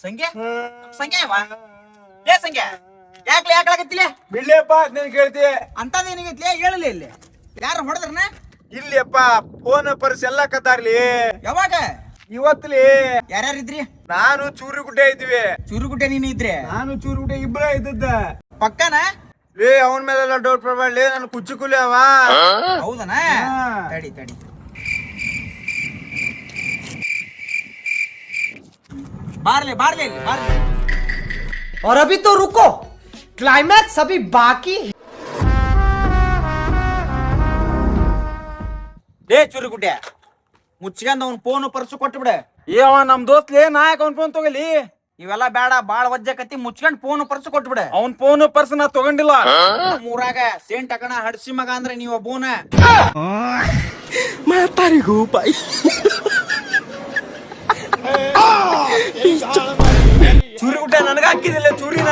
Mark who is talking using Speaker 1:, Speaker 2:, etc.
Speaker 1: ಸಂಖ್ಯೆ ಸಂಖ್ಯೆ ಏ ಸಂಖ್ಯೆ ಯಾಕ್ಲೆ ಯಾಕಲಾಗತ್ತಿಲ್ಲ
Speaker 2: ಬಿಡ್ಲಿಯಪ್ಪ ನೀನ್ ಕೇಳ್ತಿ
Speaker 1: ಅಂತದೇನಿಗೈತ್ಲೆ ಹೇಳಲಿ ಇಲ್ಲಿ ಯಾರು ಹೊಡೆದ್ರನ
Speaker 2: ಇಲ್ಲಿಯಪ್ಪ ಫೋನ್ ಪರ್ಸ್ ಎಲ್ಲ ಕತ್ತಾರ್ಲಿ
Speaker 1: ಯಾವಾಗ
Speaker 2: ಇವತ್ತಲಿ
Speaker 1: ಯಾರ್ಯಾರಿದ್ರಿ
Speaker 2: ನಾನು ಚೂರುಗುಡ್ಡೆ ಇದ್ವಿ
Speaker 1: ಚೂರುಗುಡ್ಡೆ ನೀನು ಇದ್ರೆ
Speaker 2: ನಾನು ಚೂರುಗುಡ್ಡೆ ಇಬ್ಬರ ಇದ್ದದ್ದ
Speaker 1: ಪಕ್ಕನ
Speaker 2: ಲೇ ಅವನ ಮೇಲೆಲ್ಲ ಡೌಟ್ ಪಡ್ಬಾರ್ಲಿ ನಾನು ಕುಚ್ಚು ಕುಲಿ ಅವ
Speaker 1: ಹೌದನ ತಡಿ ತಡಿ ಬಾರ್ಲೆ ಬಾರ್ಲೆ ಇಲ್ಲಿ ಬಾರ್ಲೆ
Speaker 3: और अभी तो रुको क्लाइमैक्स अभी बाकी है।
Speaker 1: ಲೇ ಚೂರುಗುಡ್ಡೆ ಮುಚ್ಚಿಗಂದ ಅವ್ನ ಫೋನ್ ಪರ್ಸು ಕೊಟ್ಟು ಬಿಡ
Speaker 2: ಏವ ನಮ್ ದೋಸ್ತ್ಲಿ ನಾಯಕ್ ಅವ್ನ ಫೋನ್ ತಗೊಲಿ
Speaker 1: ಇವೆಲ್ಲ ಬೇಡ ಬಾಳ ವಜ್ಜಕತಿ ಮುಚ್ಕೊಂಡ್ ಫೋನ್ ಪರ್ಸು ಕೊಟ್ಟು ಬಿಡ
Speaker 2: ಅವ್ನ ಫೋನ್ ಪರ್ಸ್ ನಾ ತಗೊಂಡಿಲ್ಲ
Speaker 1: ಮೂರಾಗ ಸೇಂಟ್ ಹಾಕಣ ಹಡ್ಸಿ ಮಗ ಅಂದ್ರೆ ನೀವ್ ಒಬ್ಬನ
Speaker 2: ಚೂರುಗುಡ್ಡೆ ನನಗ ಹಾಕಿದಿಲ್ಲ ಚೂರಿನ